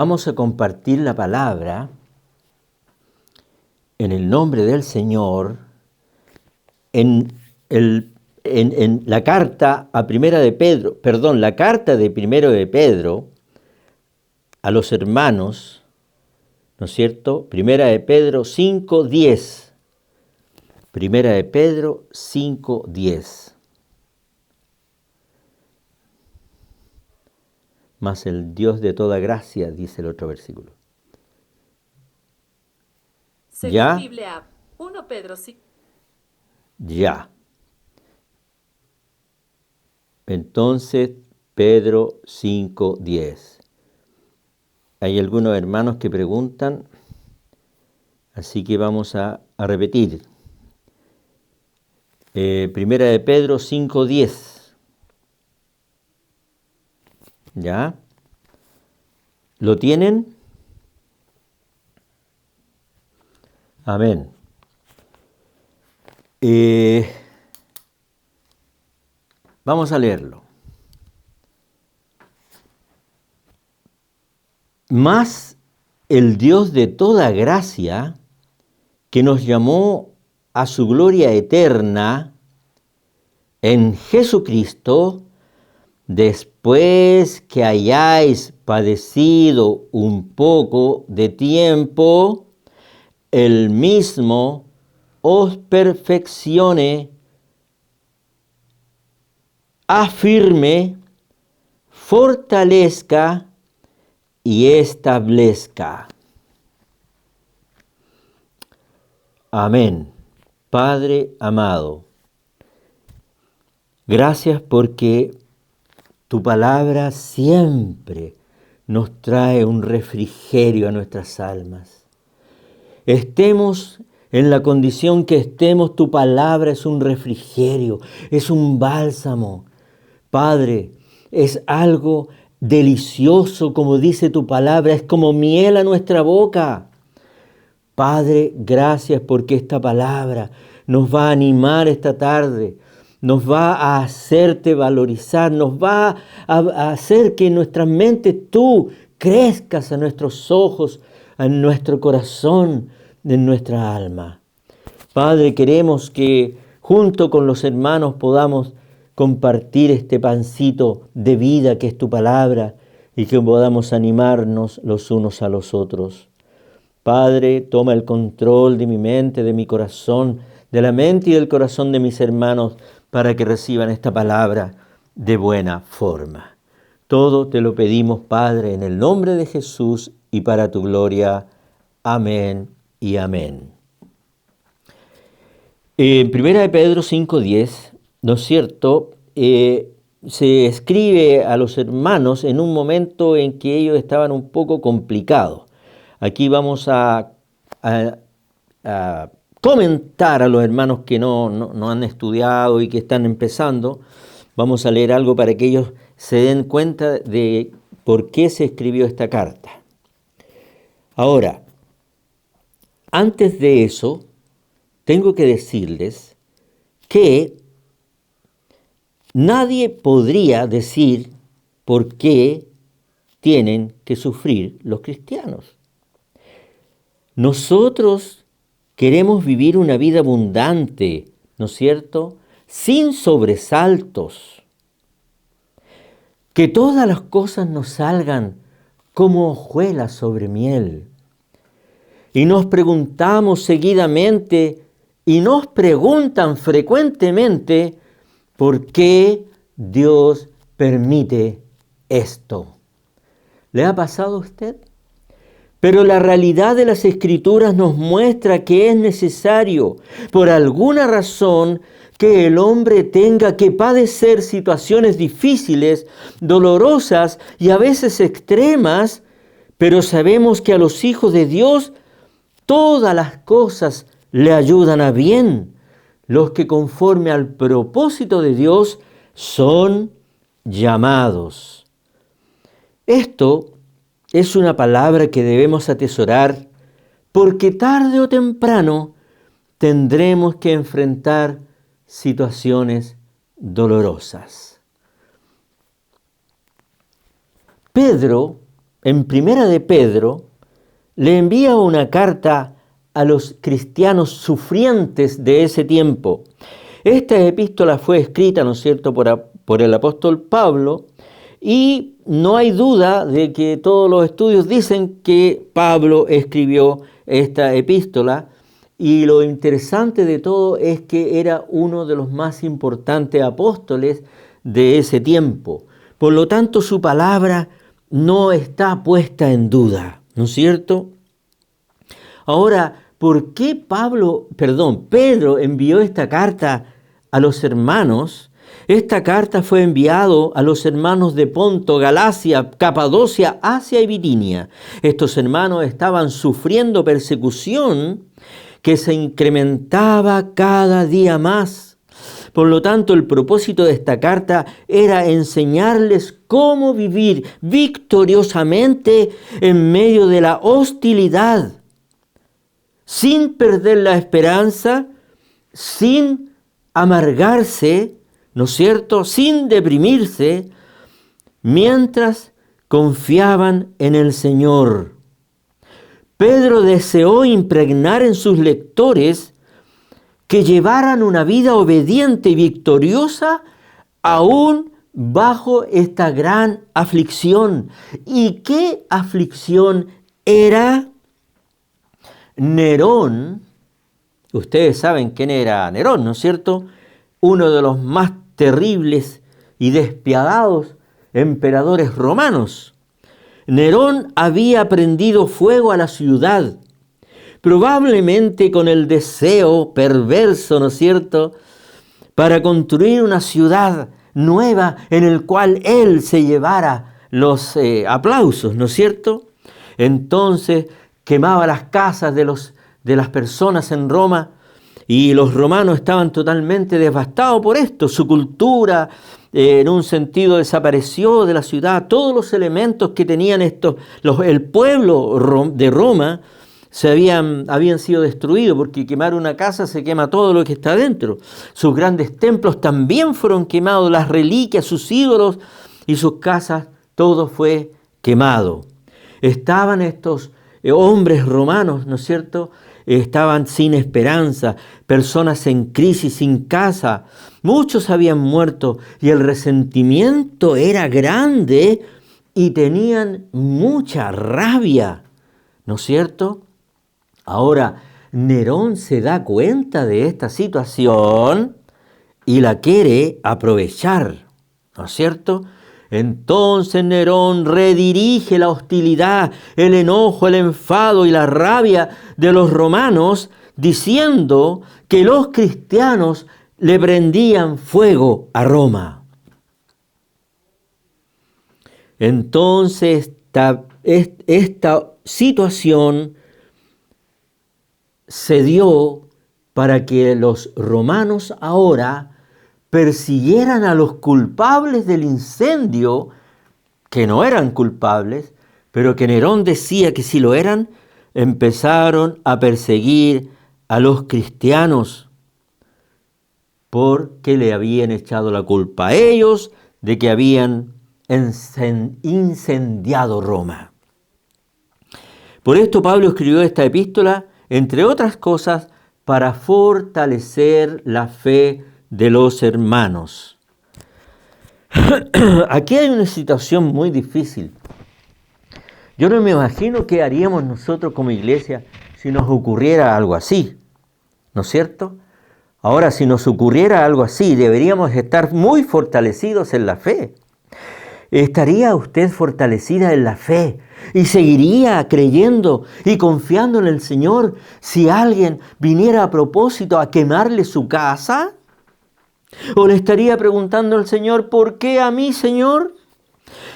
Vamos a compartir la palabra en el nombre del Señor en la carta a la carta de Primero de Pedro a los hermanos, ¿no es cierto? Primera de Pedro 5:10. Primera de Pedro 5:10. Mas el Dios de toda gracia, dice el otro versículo. Según ¿Ya? Biblia, 1 Pedro 5. Ya. Entonces, Pedro 5:10. Hay algunos hermanos que preguntan, así que vamos a repetir. Primera de Pedro 5:10. ¿Ya? ¿Lo tienen? Amén. Vamos a leerlo. Mas el Dios de toda gracia, que nos llamó a su gloria eterna en Jesucristo, después que hayáis padecido un poco de tiempo, el mismo os perfeccione, afirme, fortalezca y establezca. Amén. Padre amado, gracias porque tu palabra siempre nos trae un refrigerio a nuestras almas. Estemos en la condición que estemos, tu palabra es un refrigerio, es un bálsamo. Padre, es algo delicioso, como dice tu palabra, es como miel a nuestra boca. Padre, gracias porque esta palabra nos va a animar esta tarde, nos va a hacerte valorizar, nos va a hacer que en nuestras mentes tú crezcas a nuestros ojos, en nuestro corazón, en nuestra alma. Padre, queremos que junto con los hermanos podamos compartir este pancito de vida que es tu palabra y que podamos animarnos los unos a los otros. Padre, toma el control de mi mente, de mi corazón, de la mente y del corazón de mis hermanos para que reciban esta palabra de buena forma. Todo te lo pedimos, Padre, en el nombre de Jesús y para tu gloria. Amén y amén. En 1 Pedro 5:10, ¿no es cierto?, se escribe a los hermanos en un momento en que ellos estaban un poco complicados. Aquí vamos a comentar a los hermanos que no han estudiado y que están empezando. Vamos a leer algo para que ellos se den cuenta de por qué se escribió esta carta. Ahora, antes de eso, tengo que decirles que nadie podría decir por qué tienen que sufrir los cristianos. Nosotros queremos vivir una vida abundante, ¿no es cierto?, sin sobresaltos. Que todas las cosas nos salgan como hojuelas sobre miel. Y nos preguntamos seguidamente, y nos preguntan frecuentemente, ¿por qué Dios permite esto? ¿Le ha pasado a usted? Pero la realidad de las Escrituras nos muestra que es necesario, por alguna razón, que el hombre tenga que padecer situaciones difíciles, dolorosas y a veces extremas, pero sabemos que a los hijos de Dios todas las cosas le ayudan a bien. Los que conforme al propósito de Dios son llamados. Esto es una palabra que debemos atesorar porque tarde o temprano tendremos que enfrentar situaciones dolorosas. Pedro en Primera de Pedro, le envía una carta a los cristianos sufrientes de ese tiempo. Esta epístola fue escrita, ¿no es cierto?, por el apóstol Pablo, y no hay duda de que todos los estudios dicen que Pablo escribió esta epístola, y lo interesante de todo es que era uno de los más importantes apóstoles de ese tiempo. Por lo tanto, su palabra no está puesta en duda, ¿no es cierto? Ahora, ¿por qué Pedro envió esta carta a los hermanos? Esta carta fue enviada a los hermanos de Ponto, Galacia, Capadocia, Asia y Bitinia. Estos hermanos estaban sufriendo persecución que se incrementaba cada día más. Por lo tanto, el propósito de esta carta era enseñarles cómo vivir victoriosamente en medio de la hostilidad, sin perder la esperanza, sin amargarse, ¿no es cierto?, sin deprimirse, mientras confiaban en el Señor. Pedro deseó impregnar en sus lectores que llevaran una vida obediente y victoriosa aún bajo esta gran aflicción. ¿Y qué aflicción era? Nerón, ustedes saben quién era Nerón, ¿no es cierto? Uno de los más terribles y despiadados emperadores romanos. Nerón había prendido fuego a la ciudad, probablemente con el deseo perverso, ¿no es cierto?, para construir una ciudad nueva en el cual él se llevara los aplausos, ¿no es cierto? Entonces quemaba las casas de las personas en Roma, y los romanos estaban totalmente devastados por esto. Su cultura, en un sentido, desapareció de la ciudad. Todos los elementos que tenían el pueblo de Roma habían sido destruidos, porque quemar una casa se quema todo lo que está dentro. Sus grandes templos también fueron quemados, las reliquias, sus ídolos y sus casas, todo fue quemado. Estaban estos hombres romanos, ¿no es cierto?, estaban sin esperanza, personas en crisis, sin casa. Muchos habían muerto y el resentimiento era grande y tenían mucha rabia, ¿no es cierto? Ahora, Nerón se da cuenta de esta situación y la quiere aprovechar, ¿no es cierto? Entonces Nerón redirige la hostilidad, el enojo, el enfado y la rabia de los romanos, diciendo que los cristianos le prendían fuego a Roma. Entonces esta situación se dio para que los romanos ahora persiguieran a los culpables del incendio, que no eran culpables, pero que Nerón decía que si lo eran. Empezaron a perseguir a los cristianos porque le habían echado la culpa a ellos de que habían incendiado Roma. Por esto Pablo escribió esta epístola, entre otras cosas, para fortalecer la fe de los hermanos. Aquí hay una situación muy difícil. Yo no me imagino qué haríamos nosotros como iglesia si nos ocurriera algo así, ¿no es cierto? Ahora, si nos ocurriera algo así, deberíamos estar muy fortalecidos en la fe. ¿Estaría usted fortalecida en la fe y seguiría creyendo y confiando en el Señor si alguien viniera a propósito a quemarle su casa? ¿O le estaría preguntando al Señor, ¿por qué a mí, Señor?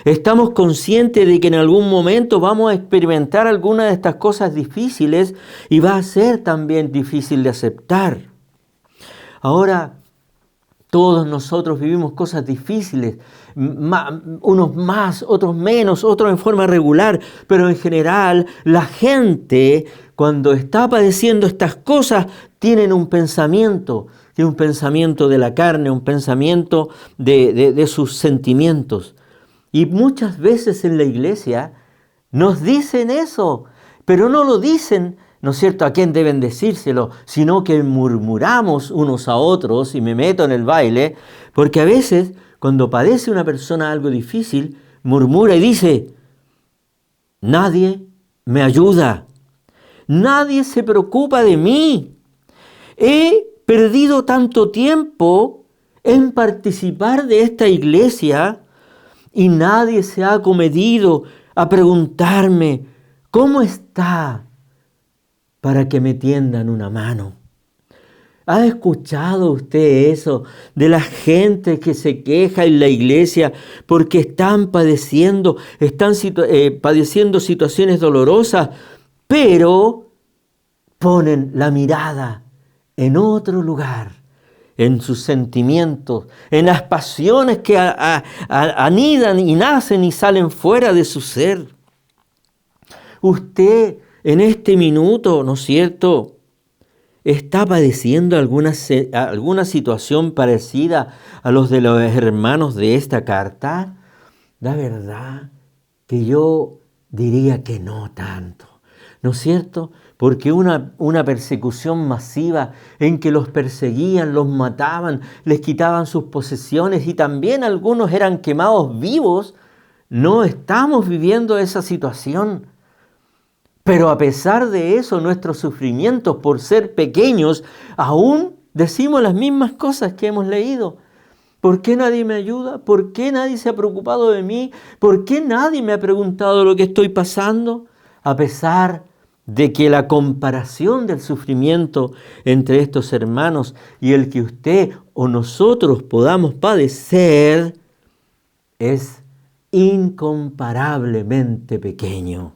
Estamos conscientes de que en algún momento vamos a experimentar alguna de estas cosas difíciles y va a ser también difícil de aceptar. Ahora, todos nosotros vivimos cosas difíciles, unos más, otros menos, otros en forma regular, pero en general la gente cuando está padeciendo estas cosas tienen un pensamiento, que es un pensamiento de la carne, un pensamiento de sus sentimientos. Y muchas veces en la iglesia nos dicen eso, pero no lo dicen, ¿no es cierto?, a quién deben decírselo, sino que murmuramos unos a otros, y me meto en el baile, porque a veces cuando padece una persona algo difícil, murmura y dice, nadie me ayuda, nadie se preocupa de mí, he perdido tanto tiempo en participar de esta iglesia y nadie se ha acomedido a preguntarme cómo está para que me tiendan una mano. ¿Ha escuchado usted eso de la gente que se queja en la iglesia porque están padeciendo situaciones dolorosas, pero ponen la mirada en otro lugar, en sus sentimientos, en las pasiones que anidan y nacen y salen fuera de su ser? Usted en este minuto, ¿no es cierto?, ¿está padeciendo alguna situación parecida a los de los hermanos de esta carta? La verdad que yo diría que no tanto, ¿no es cierto? Porque una persecución masiva en que los perseguían, los mataban, les quitaban sus posesiones y también algunos eran quemados vivos, no estamos viviendo esa situación. Pero a pesar de eso, nuestros sufrimientos por ser pequeños, aún decimos las mismas cosas que hemos leído. ¿Por qué nadie me ayuda? ¿Por qué nadie se ha preocupado de mí? ¿Por qué nadie me ha preguntado lo que estoy pasando? A pesar de que la comparación del sufrimiento entre estos hermanos y el que usted o nosotros podamos padecer es incomparablemente pequeño.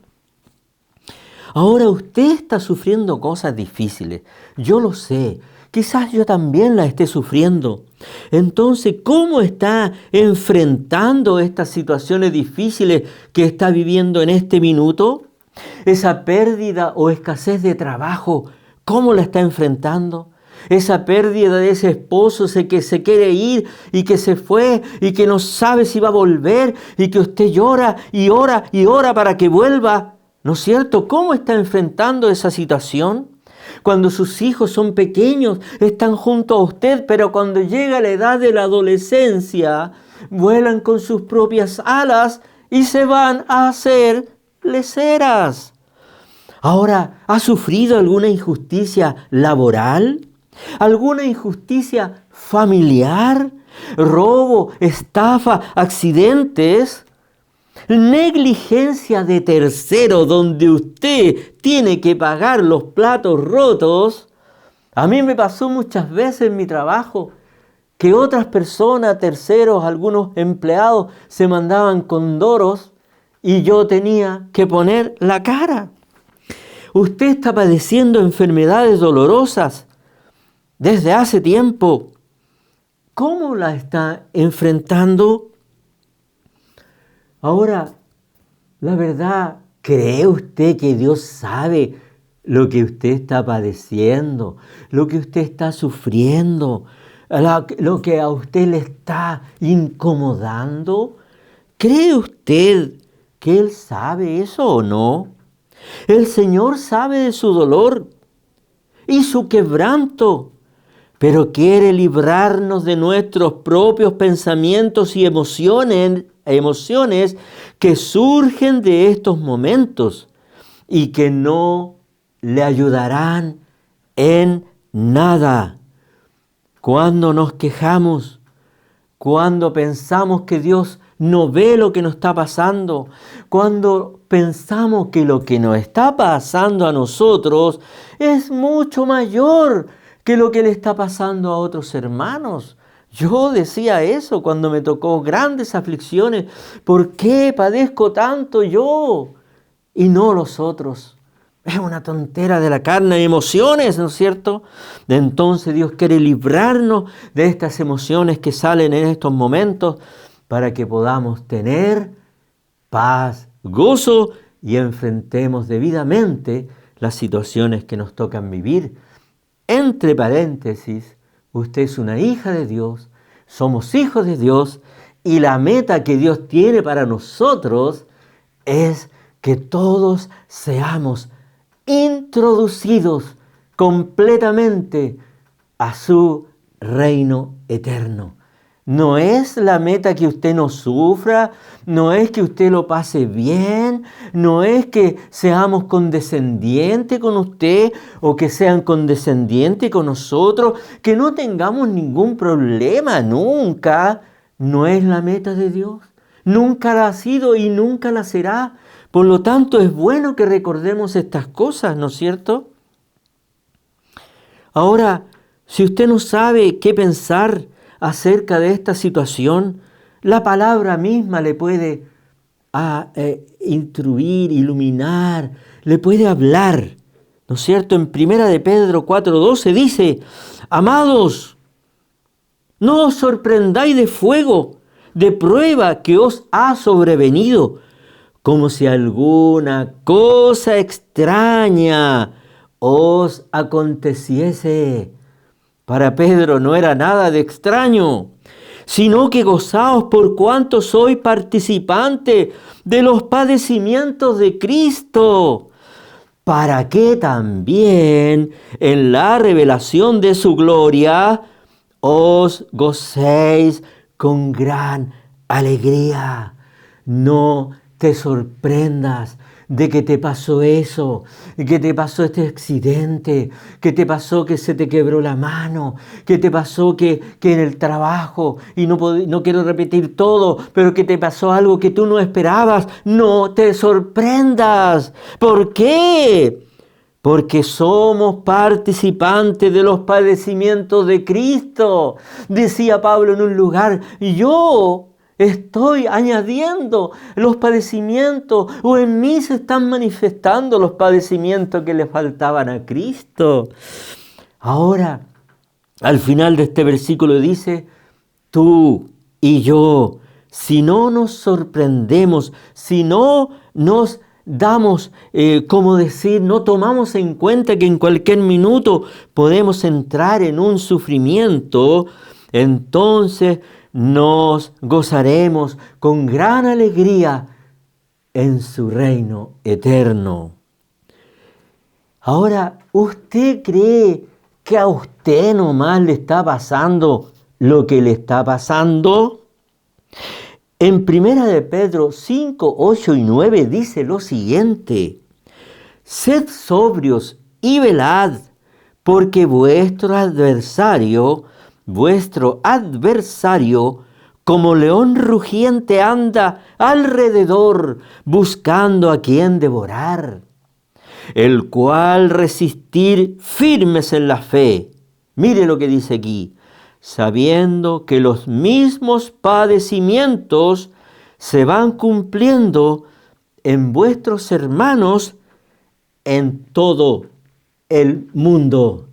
Ahora usted está sufriendo cosas difíciles, yo lo sé, quizás yo también las esté sufriendo. Entonces, ¿cómo está enfrentando estas situaciones difíciles que está viviendo en este minuto? Esa pérdida o escasez de trabajo, ¿cómo la está enfrentando? Esa pérdida de ese esposo que se quiere ir y que se fue y que no sabe si va a volver y que usted llora y ora y ora para que vuelva. ¿No es cierto? ¿Cómo está enfrentando esa situación? Cuando sus hijos son pequeños, están junto a usted, pero cuando llega la edad de la adolescencia, vuelan con sus propias alas y se van a hacer leceras. Ahora, ¿ha sufrido alguna injusticia laboral? ¿Alguna injusticia familiar? ¿Robo, estafa, accidentes? Negligencia de tercero donde usted tiene que pagar los platos rotos. A mí me pasó muchas veces en mi trabajo que otras personas, terceros, algunos empleados se mandaban condoros y yo tenía que poner la cara. Usted está padeciendo enfermedades dolorosas desde hace tiempo. ¿Cómo la está enfrentando? Ahora, la verdad, ¿cree usted que Dios sabe lo que usted está padeciendo, lo que usted está sufriendo, lo que a usted le está incomodando? ¿Cree usted que Él sabe eso o no? El Señor sabe de su dolor y su quebranto, pero quiere librarnos de nuestros propios pensamientos y emociones que surgen de estos momentos y que no le ayudarán en nada. Cuando nos quejamos, cuando pensamos que Dios no ve lo que nos está pasando, cuando pensamos que lo que nos está pasando a nosotros es mucho mayor que lo que le está pasando a otros hermanos. Yo decía eso cuando me tocó grandes aflicciones. ¿Por qué padezco tanto yo y no los otros? Es una tontera de la carne, emociones, ¿no es cierto? Entonces Dios quiere librarnos de estas emociones que salen en estos momentos para que podamos tener paz, gozo y enfrentemos debidamente las situaciones que nos tocan vivir. Entre paréntesis, usted es una hija de Dios, somos hijos de Dios y la meta que Dios tiene para nosotros es que todos seamos introducidos completamente a su reino eterno. No es la meta que usted no sufra, no es que usted lo pase bien, no es que seamos condescendientes con usted o que sean condescendientes con nosotros, que no tengamos ningún problema, nunca. No es la meta de Dios, nunca la ha sido y nunca la será. Por lo tanto, es bueno que recordemos estas cosas, ¿no es cierto? Ahora, si usted no sabe qué pensar acerca de esta situación, la palabra misma le puede instruir, iluminar, le puede hablar, ¿no es cierto? En 1 de Pedro 4:12 dice: amados, no os sorprendáis de fuego, de prueba que os ha sobrevenido, como si alguna cosa extraña os aconteciese. Para Pedro no era nada de extraño, sino que gozaos por cuanto sois participantes de los padecimientos de Cristo, para que también en la revelación de su gloria os gocéis con gran alegría. No te sorprendas de que te pasó eso, que te pasó este accidente, que te pasó que se te quebró la mano, que te pasó que en el trabajo, y no quiero repetir todo, pero que te pasó algo que tú no esperabas. No te sorprendas. ¿Por qué? Porque somos participantes de los padecimientos de Cristo. Decía Pablo en un lugar: yo estoy añadiendo los padecimientos, o en mí se están manifestando los padecimientos que le faltaban a Cristo. Ahora, al final de este versículo dice: tú y yo, si no nos sorprendemos, si no nos damos, no tomamos en cuenta que en cualquier minuto podemos entrar en un sufrimiento, entonces nos gozaremos con gran alegría en su reino eterno. Ahora, ¿usted cree que a usted nomás le está pasando lo que le está pasando? En 1 de Pedro 5, 8 y 9 dice lo siguiente: sed sobrios y velad, porque vuestro adversario, como león rugiente, anda alrededor buscando a quien devorar, el cual resistir firmes en la fe. Mire lo que dice aquí: sabiendo que los mismos padecimientos se van cumpliendo en vuestros hermanos en todo el mundo.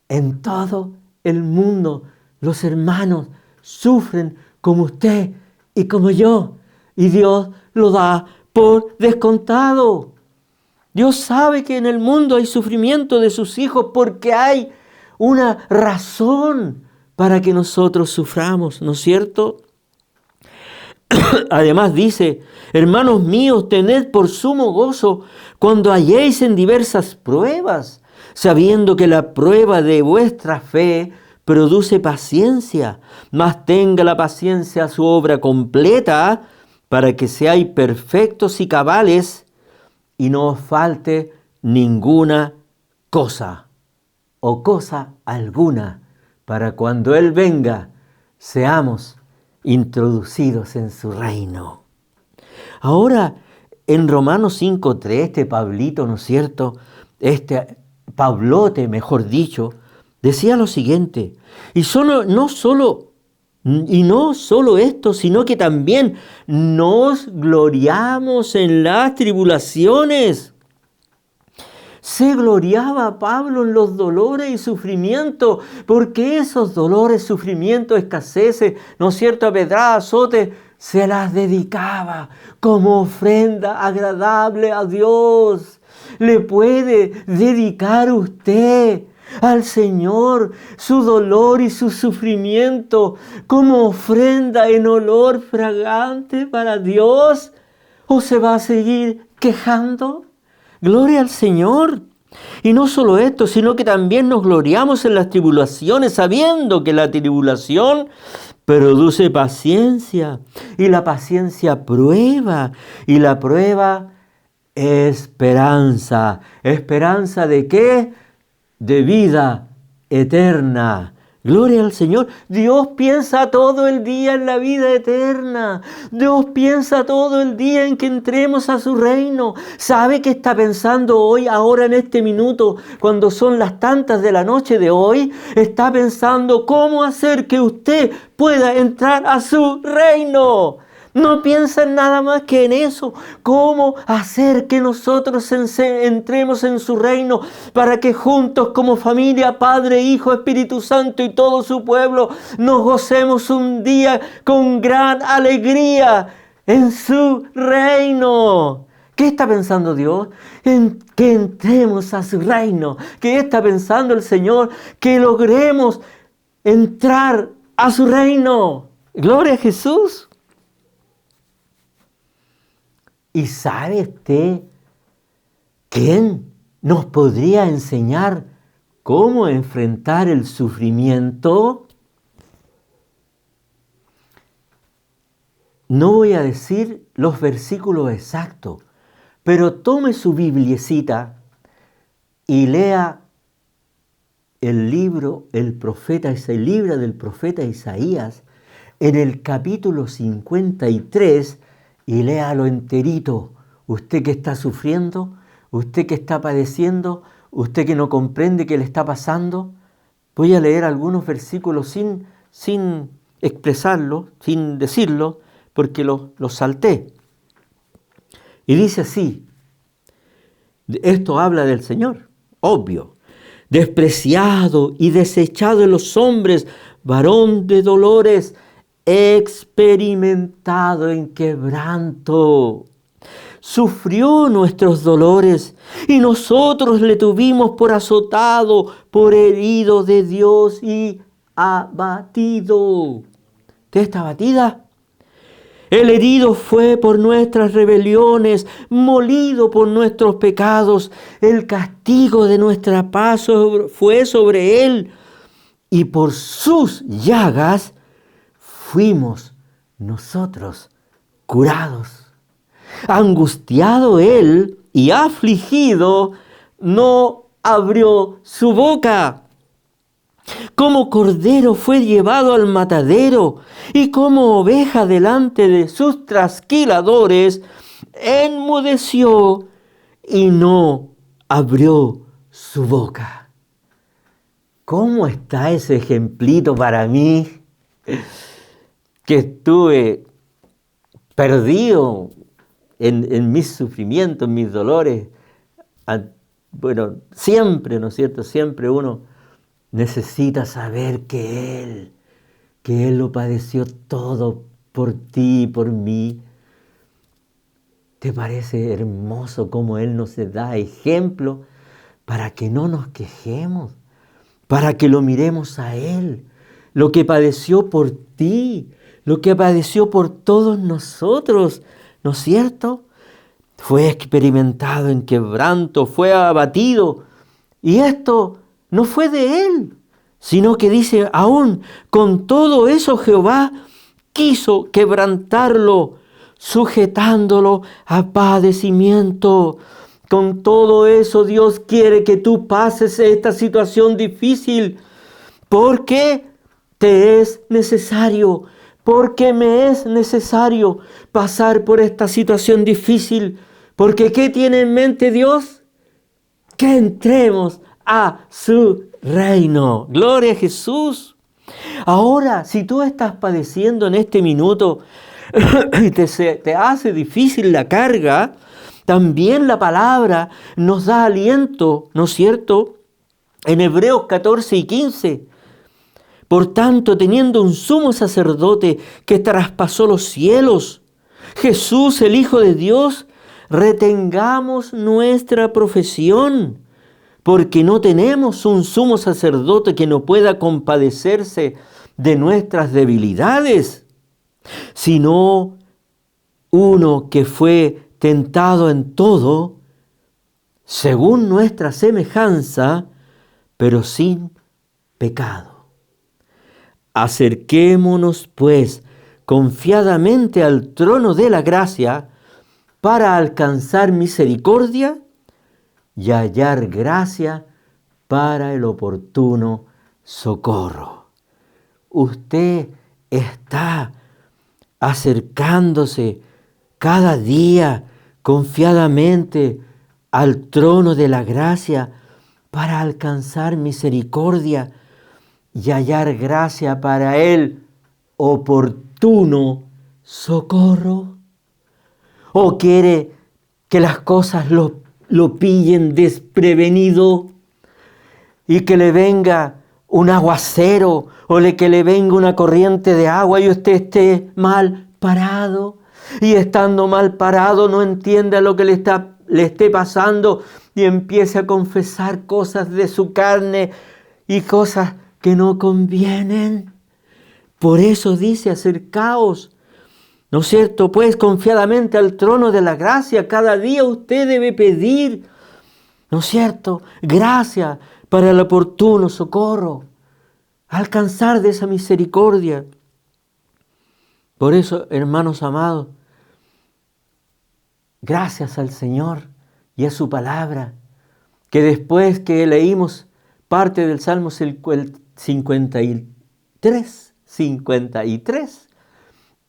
En todo el mundo los hermanos sufren como usted y como yo, y Dios lo da por descontado. Dios sabe que en el mundo hay sufrimiento de sus hijos porque hay una razón para que nosotros suframos, ¿no es cierto? Además dice: hermanos míos, tened por sumo gozo cuando halléis en diversas pruebas, sabiendo que la prueba de vuestra fe produce paciencia, mas tenga la paciencia su obra completa, para que seáis perfectos y cabales, y no os falte ninguna cosa, o cosa alguna, para cuando Él venga, seamos introducidos en su reino. Ahora, en Romanos 5:3, este Pablito, ¿no es cierto? Este Pablote, mejor dicho, decía lo siguiente: no solo esto, sino que también nos gloriamos en las tribulaciones. Se gloriaba Pablo en los dolores y sufrimientos, porque esos dolores, sufrimientos, escaseces, ¿no es cierto?, a pedradas, azotes, se las dedicaba como ofrenda agradable a Dios. Le puede dedicar usted al Señor su dolor y su sufrimiento como ofrenda en olor fragante para Dios. ¿O se va a seguir quejando? Gloria al Señor. Y no solo esto, sino que también nos gloriamos en las tribulaciones, sabiendo que la tribulación produce paciencia, y la paciencia prueba, y la prueba esperanza. ¿Esperanza de qué? De vida eterna. Gloria al Señor. Dios piensa todo el día en la vida eterna. Dios piensa todo el día en que entremos a su reino. ¿Sabe qué está pensando hoy, ahora en este minuto, cuando son las tantas de la noche de hoy? Está pensando cómo hacer que usted pueda entrar a su reino. No piensa en nada más que en eso. ¿Cómo hacer que nosotros entremos en su reino para que juntos como familia, Padre, Hijo, Espíritu Santo y todo su pueblo nos gocemos un día con gran alegría en su reino? ¿Qué está pensando Dios? En que entremos a su reino. ¿Qué está pensando el Señor? Que logremos entrar a su reino. Gloria a Jesús. ¿Y sabe usted quién nos podría enseñar cómo enfrentar el sufrimiento? No voy a decir los versículos exactos, pero tome su Bibliecita y lea el libro del profeta Isaías en el capítulo 53. Y léalo enterito. Usted que está sufriendo, usted que está padeciendo, usted que no comprende qué le está pasando. Voy a leer algunos versículos sin expresarlo, sin decirlo, porque los salté. Y dice así, esto habla del Señor, obvio. Despreciado y desechado de los hombres, varón de dolores, experimentado en quebranto. Sufrió nuestros dolores y nosotros le tuvimos por azotado, por herido de Dios y abatido. ¿Usted está abatida? El herido fue por nuestras rebeliones, molido por nuestros pecados. El castigo de nuestra paz fue sobre él, y por sus llagas fuimos nosotros curados. Angustiado él y afligido, no abrió su boca. Como cordero fue llevado al matadero, y como oveja delante de sus trasquiladores, enmudeció y no abrió su boca. ¿Cómo está ese ejemplito para mí? Que estuve perdido en mis sufrimientos, en mis dolores. Bueno, siempre, ¿no es cierto? Siempre uno necesita saber que Él lo padeció todo por ti y por mí. ¿Te parece hermoso cómo Él nos da ejemplo para que no nos quejemos? Para que lo miremos a Él, lo que padeció por ti, lo que padeció por todos nosotros, ¿no es cierto? Fue experimentado en quebranto, fue abatido. Y esto no fue de Él, sino que dice aún, con todo eso Jehová quiso quebrantarlo, sujetándolo a padecimiento. Con todo eso Dios quiere que tú pases esta situación difícil, porque te es necesario, porque me es necesario pasar por esta situación difícil. Porque ¿qué tiene en mente Dios? Que entremos a su reino. Gloria a Jesús. Ahora, si tú estás padeciendo en este minuto y te hace difícil la carga, también la palabra nos da aliento, ¿no es cierto? En Hebreos 14 y 15. Por tanto, teniendo un sumo sacerdote que traspasó los cielos, Jesús, el Hijo de Dios, retengamos nuestra profesión, porque no tenemos un sumo sacerdote que no pueda compadecerse de nuestras debilidades, sino uno que fue tentado en todo, según nuestra semejanza, pero sin pecado. Acerquémonos, pues, confiadamente al trono de la gracia para alcanzar misericordia y hallar gracia para el oportuno socorro. Usted está acercándose cada día confiadamente al trono de la gracia para alcanzar misericordia y hallar gracia para el oportuno socorro. ¿O quiere que las cosas lo pillen desprevenido y que le venga un aguacero o que le venga una corriente de agua y usted esté mal parado? Y estando mal parado no entienda lo que le esté pasando y empiece a confesar cosas de su carne y cosas que no convienen. Por eso dice: acercaos, ¿no es cierto? Pues confiadamente al trono de la gracia. Cada día usted debe pedir, ¿no es cierto?, gracia para el oportuno socorro, alcanzar de esa misericordia. Por eso, hermanos amados, gracias al Señor y a su palabra, que después que leímos parte del Salmo 53,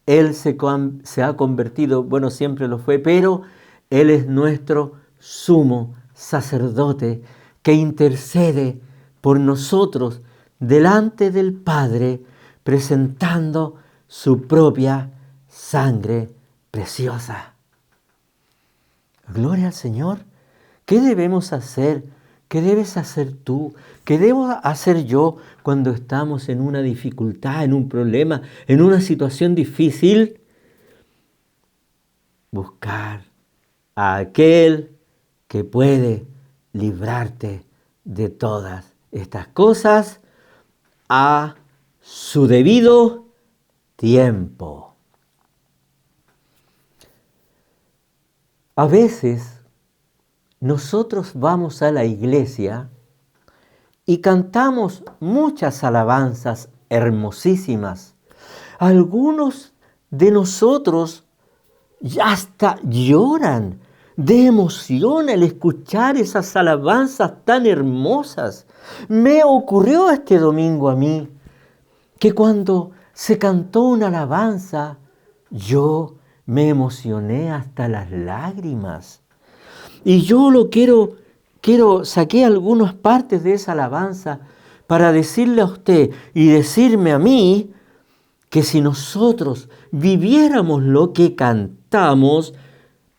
Él se ha convertido, bueno, siempre lo fue, pero Él es nuestro sumo sacerdote que intercede por nosotros delante del Padre, presentando su propia sangre preciosa. Gloria al Señor. ¿Qué debemos hacer? ¿Qué debes hacer tú? ¿Qué debo hacer yo cuando estamos en una dificultad, en un problema, en una situación difícil? Buscar a aquel que puede librarte de todas estas cosas a su debido tiempo. A veces nosotros vamos a la iglesia y cantamos muchas alabanzas hermosísimas. Algunos de nosotros ya hasta lloran de emoción al escuchar esas alabanzas tan hermosas. Me ocurrió este domingo a mí que cuando se cantó una alabanza, yo me emocioné hasta las lágrimas. Y yo saqué algunas partes de esa alabanza para decirle a usted y decirme a mí que si nosotros viviéramos lo que cantamos,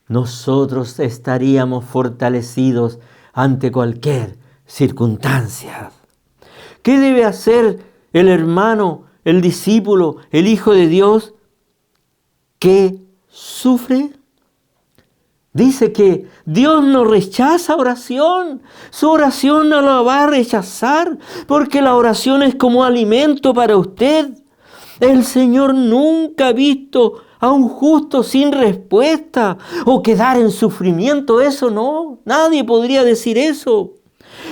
nosotros estaríamos fortalecidos ante cualquier circunstancia. ¿Qué debe hacer el hermano, el discípulo, el Hijo de Dios que sufre? Dice que Dios no rechaza oración. Su oración no la va a rechazar porque la oración es como alimento para usted. El Señor nunca ha visto a un justo sin respuesta o quedar en sufrimiento. Eso no, nadie podría decir eso.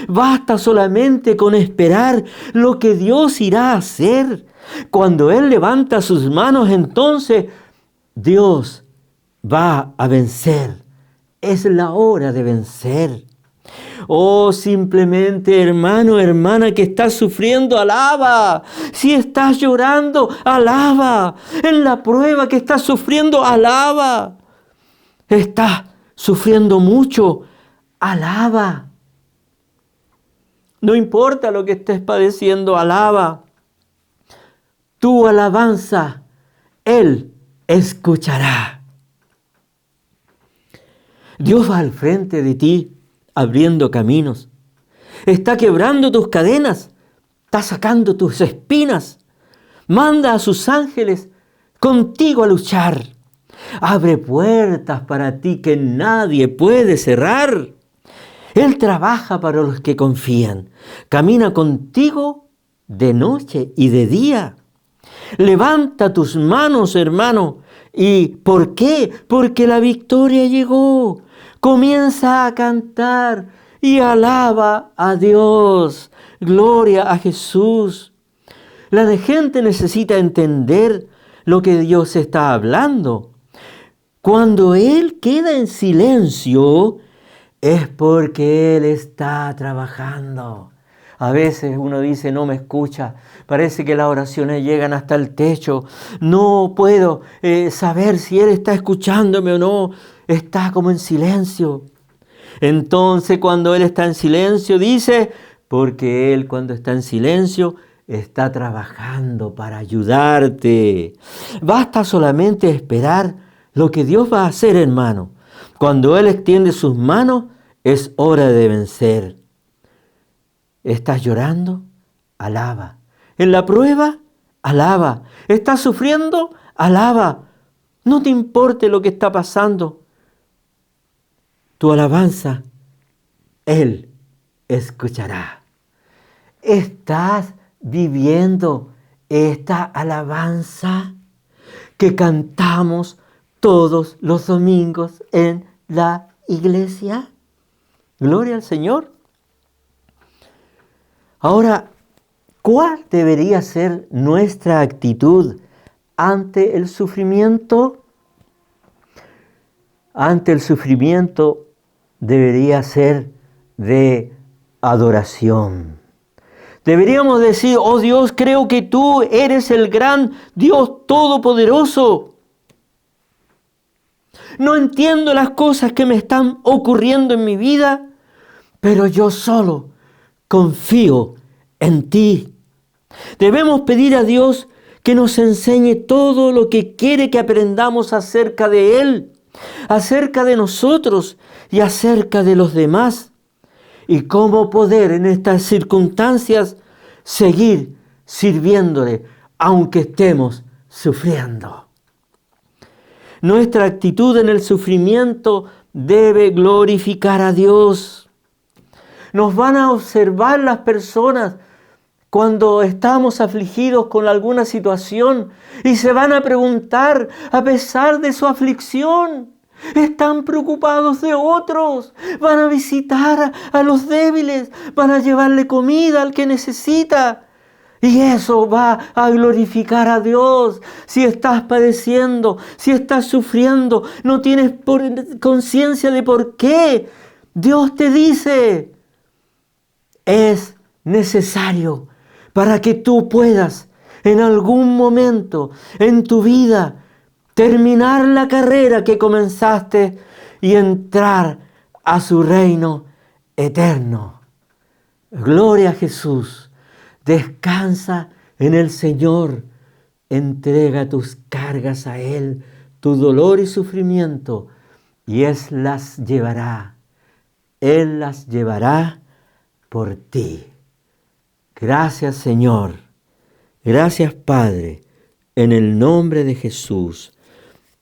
Basta solamente con esperar lo que Dios irá a hacer. Cuando Él levanta sus manos, entonces Dios va a vencer. Es la hora de vencer. Oh, simplemente, hermano, hermana, que estás sufriendo, alaba. Si estás llorando, alaba. En la prueba que estás sufriendo, alaba. Estás sufriendo mucho, alaba. No importa lo que estés padeciendo, alaba. Tu alabanza, Él escuchará. Dios va al frente de ti, abriendo caminos. Está quebrando tus cadenas, está sacando tus espinas. Manda a sus ángeles contigo a luchar. Abre puertas para ti que nadie puede cerrar. Él trabaja para los que confían. Camina contigo de noche y de día. Levanta tus manos, hermano, ¿Y por qué? Porque la victoria llegó. Comienza a cantar y alaba a Dios. Gloria a Jesús. La gente necesita entender lo que Dios está hablando. Cuando Él queda en silencio, es porque Él está trabajando. A veces uno dice, no me escucha, parece que las oraciones llegan hasta el techo, no puedo saber si Él está escuchándome o no, está como en silencio. Entonces cuando Él está en silencio, dice, porque Él cuando está en silencio está trabajando para ayudarte. Basta solamente esperar lo que Dios va a hacer, hermano. Cuando Él extiende sus manos, es hora de vencer. ¿Estás llorando? Alaba. ¿En la prueba? Alaba. ¿Estás sufriendo? Alaba. No te importe lo que está pasando. Tu alabanza, Él escuchará. ¿Estás viviendo esta alabanza que cantamos todos los domingos en la iglesia? Gloria al Señor. Ahora, ¿cuál debería ser nuestra actitud ante el sufrimiento? Ante el sufrimiento debería ser de adoración. Deberíamos decir, oh Dios, creo que tú eres el gran Dios todopoderoso. No entiendo las cosas que me están ocurriendo en mi vida, pero yo solo confío en ti. Debemos pedir a Dios que nos enseñe todo lo que quiere que aprendamos acerca de Él, acerca de nosotros y acerca de los demás. Y cómo poder en estas circunstancias seguir sirviéndole, aunque estemos sufriendo. Nuestra actitud en el sufrimiento debe glorificar a Dios. Nos van a observar las personas cuando estamos afligidos con alguna situación y se van a preguntar, a pesar de su aflicción, están preocupados de otros, van a visitar a los débiles, van a llevarle comida al que necesita. Y eso va a glorificar a Dios. Si estás padeciendo, si estás sufriendo, no tienes conciencia de por qué, Dios te dice, es necesario para que tú puedas en algún momento en tu vida terminar la carrera que comenzaste y entrar a su reino eterno. Gloria a Jesús. Descansa en el Señor. Entrega tus cargas a Él, tu dolor y sufrimiento, y Él las llevará. Él las llevará por ti. Gracias, Señor. Gracias, Padre, en el nombre de Jesús.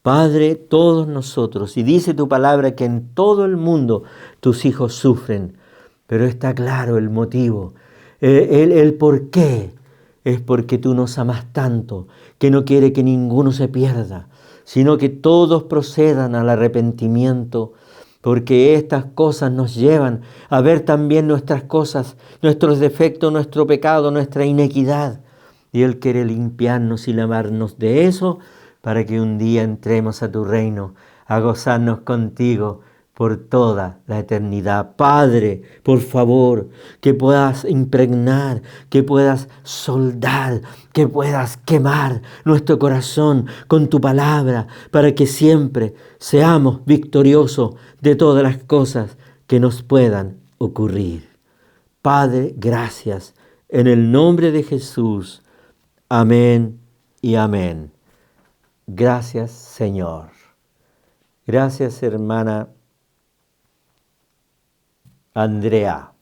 Padre, todos nosotros, y dice tu palabra que en todo el mundo tus hijos sufren, pero está claro el motivo, el por qué. Es porque tú nos amas tanto, que no quiere que ninguno se pierda, sino que todos procedan al arrepentimiento, porque estas cosas nos llevan a ver también nuestras cosas, nuestros defectos, nuestro pecado, nuestra inequidad. Y Él quiere limpiarnos y lavarnos de eso, para que un día entremos a tu reino, a gozarnos contigo por toda la eternidad. Padre, por favor, que puedas impregnar, que puedas soldar, que puedas quemar nuestro corazón con tu palabra, para que siempre seamos victoriosos de todas las cosas que nos puedan ocurrir. Padre, gracias, en el nombre de Jesús. Amén y amén. Gracias, Señor. Gracias, hermana Andrea.